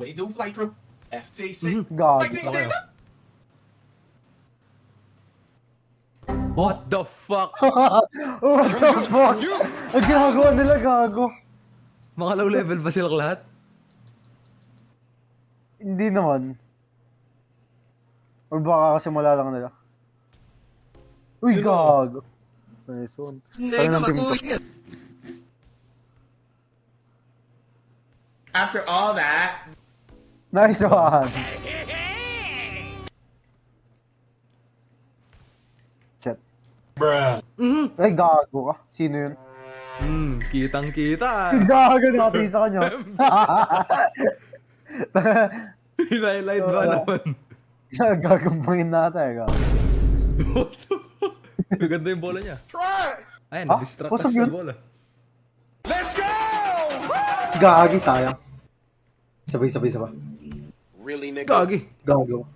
What do you do, flight crew? FTC. Gago. Fighting stand up. What the fuck? Oh, what the fuck? Ang ginagawa nila, gago. Mga low level ba silang lahat? Hindi naman. Or baka kasimula lang nila. Uy, Yun, gago. Nice one. Parang ng team ko. After all that, Nice one. Chat. Ay, gago ka. Sino yun? Kitang kita. Gago natin sa kanya. Highlight ba naman? Gagampangin natin, gago. What the fuck? Maganda yung bola niya. try. Ayun, Ah? na-distract Wasag kasi sa yun? bola. Let's go. Gagi, sayang. Sabay. Really, nigga? Gagi. Gago.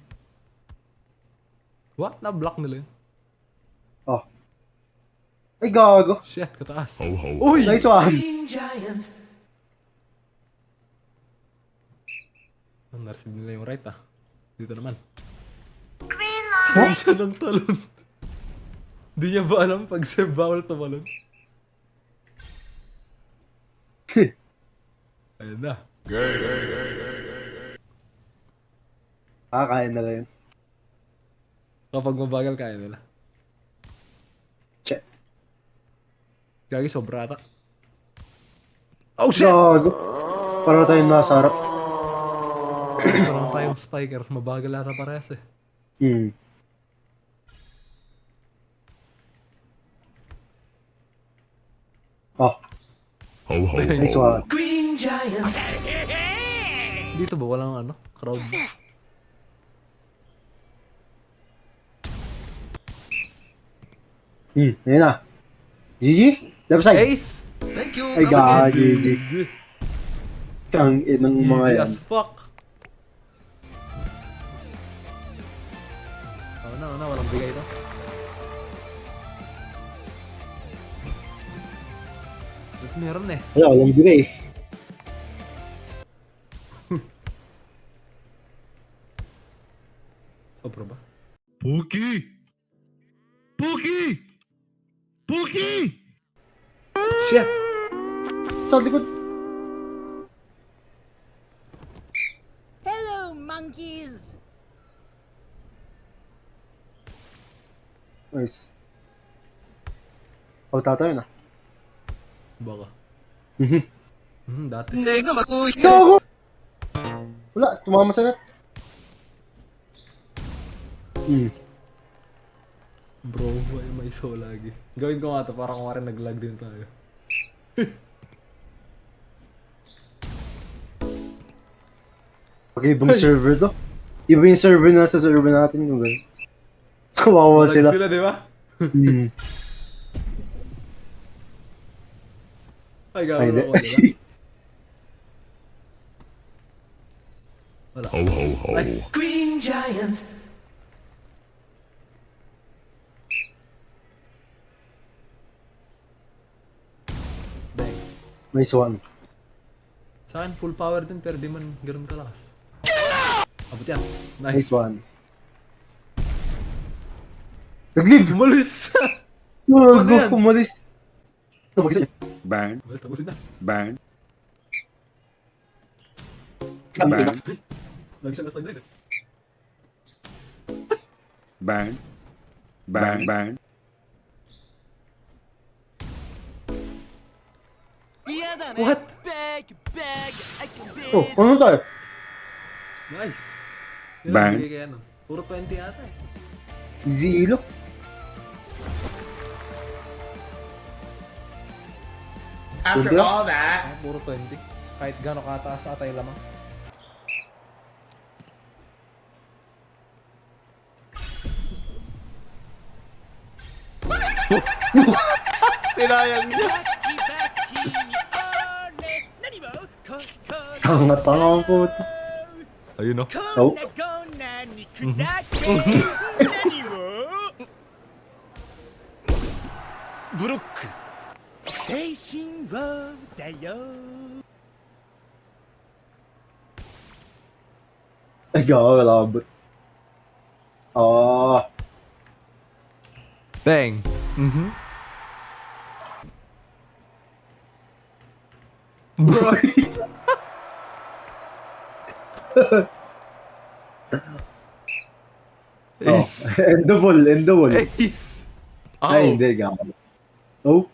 What? Na-block nila yun. Oh. Ay, gago. Shit, kataas. Uy! Nice one. Na-receive nila yung right ah. Dito naman. Huh? Siya ng talon. Di niya ba alam pag serve bawal tumalon? Ayun na. Kaya nila yun. Kapag mabagal kaya nila. Check. Gagi, sobra ata. Oh shit! Gago. Para tayong nasa harap. Parang tayong spiker. Mabagal ata parehas eh. Oh. Nice one. Dito ba walang ano? Crowd ba? Ayun na. GG? Left side. Ace! Thank you! Ay, gago. GG. Kang inang mga Easy yan. as fuck. Walang bigay ito. Ba't meron eh? Wala, walang bigay. Sobra ba? Puki! Shit! Sa likod. Hello, monkeys! Nice. Oh, tatayo na. Baka. Dati. Gago! Wala, tumama sa net. Bro, may iso lagi. Gawin ko nga ito para kung rin nag-lag din tayo. Okay, ibang server to. Iba yung server na sa server natin kung gano'n. Kawawa Lag sila. sila, di ba? Ay, Ay, gawin hindi. ako nila. Wala. Nice. Bang. Nice one. Sa akin, full power din pero di man ganun kalakas. Abot yan. Nice Nice. one. Nag-leave! Umalis! Gago, yan? umalis. Ito, mag-isa. Burn, Well, tapusin na. burn, Kami na. burn, Lagi siya nasaglag. burn, burn. What? Oh, ano tayo? Nice. Yun Bang. ang bigay kaya nun. Puro 20 ata eh. Zilo. After Good all that, Puro 20. Kahit gano'ng kataas ata yung lamang. Sinayang niya. Tanga-tanga ang puto. Ayun o. Oh. Brook. 青春をだよ Ay, gawa, labot. Ah, Bang! Mhm. Bro! oh. Ace! Endable. Ace! Ay, hindi, gawa. Oh?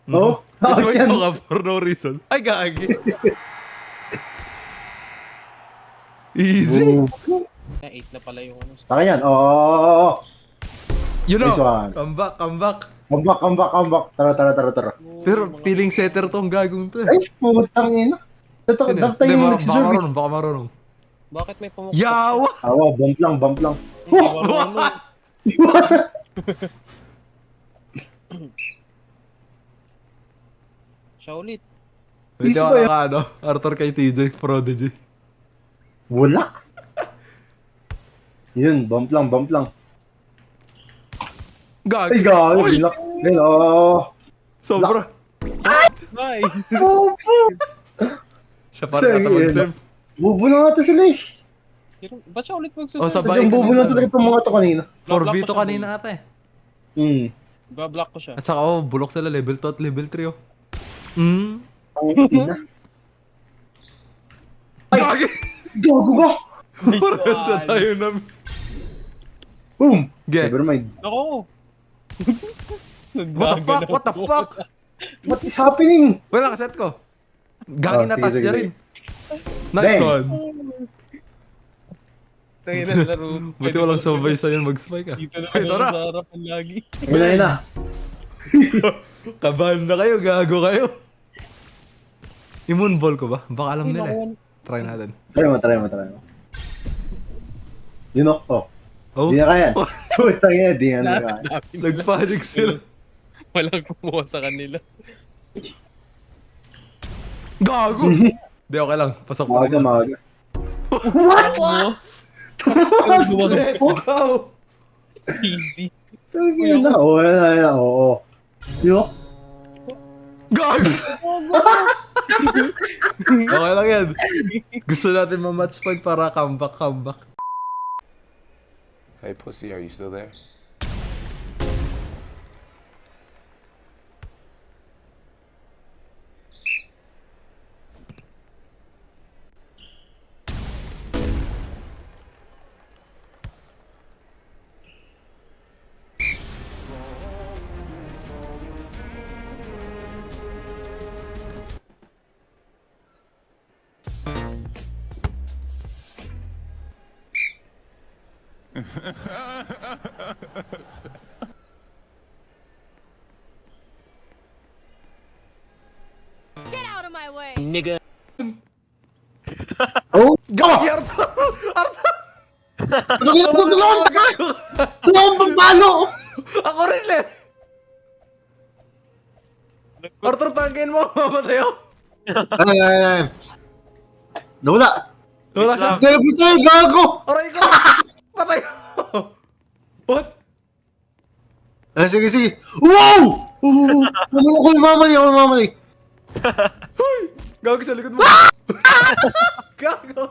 Oh? Kasi Bakit may yan? ka for no reason. Ay, gagi! Easy! Oh. Na 8 na pala yung ano. Sa akin yan. Oh. You know, Nice one. come back, come back. Come back. Tara. Pero feeling setter tong gagong to. Ay, putang ina. Ito, Hindi, dapat tayo hindi, yung baka nagsiserve. marunong, baka marunong. Bakit may pumukpok? Yawa! Awa, bump lang. What? Siya ulit. Hindi Easy ako ba yun? naka, Arthur kay TJ, Prodigy. Wala. Yun, bump lang. Gagi! Ay, gawa. Uy! Bilak. Ayun, oh. Sobra! Ay! Pupo. Siya pa rin ata Sige, mag-save. Bubo na nga to sila eh. Ba't siya ulit Oh, magsusunod? sabay Sadyang ka bubo din na sa- talaga itong mga to kanina. 4v2 kanina ata eh. Bablock ko siya. At saka bulok sila level 2 at level 3 oh. Ang ina. Gagi! Gago ka. Para sa tayo na. Boom. Ge. Never mind. Ako! What the fuck? What the fuck? What is happening? Wala kaset ko. Gagi Oh, na touch sige, niya sige. rin. Nice Bang. one. Tayo na laro. Buti walang sabay sa'yo mag-spike ah. Dito na Ay, ako tara. sa harapan lagi. Ayun na. Kabahan na kayo, gago kayo. Immune ball ko ba? Baka alam Ay, nila eh. nakuha. Try natin. Try mo. Yun o. Oh. Oh, Di na kaya. Putang ina, di na kaya. nagpanik sila. Walang kumuha sa kanila. Gago! Di, okay lang. Pasok ko Maga. Let's go! Easy. Tangin na. Oo, yan. Oo. Yo. Gago! Okay lang yan. Gusto natin ma-match point para comeback. Hey, pussy, are you still there? Get out of my way! Nigga. Oh. Gagi, Arthur! Arthur! Ano akong pagpalo? Ako rin eh! Arthur, tangkin mo! Mamatay ako! Ay. Nawala. Wala siya! Debut sa'yo, gago. Aray ko! Patay ako! What? Ah, sige. Wow! Ako yung mamali. Gago sa likod mo! Gago!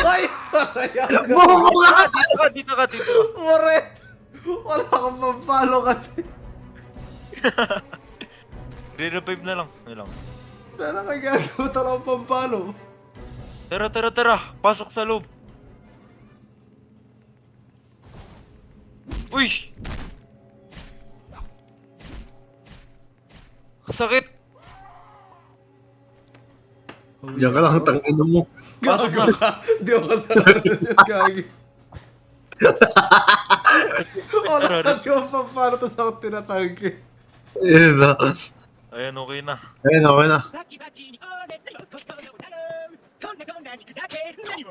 Ay! Patay ako! Bobo ka! Dito ka. More! Wala akong pampalo kasi. Re-revive na lang. Sana kay gago tala akong pampalo. Tara. Pasok sa loob. Uy! Sakit! Diyan ka lang, tangin mo. Pasok Gago na. ka! Di ako kasalanan yan, gagi. Wala kasi akong pampalo tapos ako tinatangke. Ayun na. Ayan, okay na. Ayun, okay na. バキバキに折れてる心をだろうこんな肉だけ何を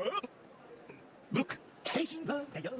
僕精神をだよ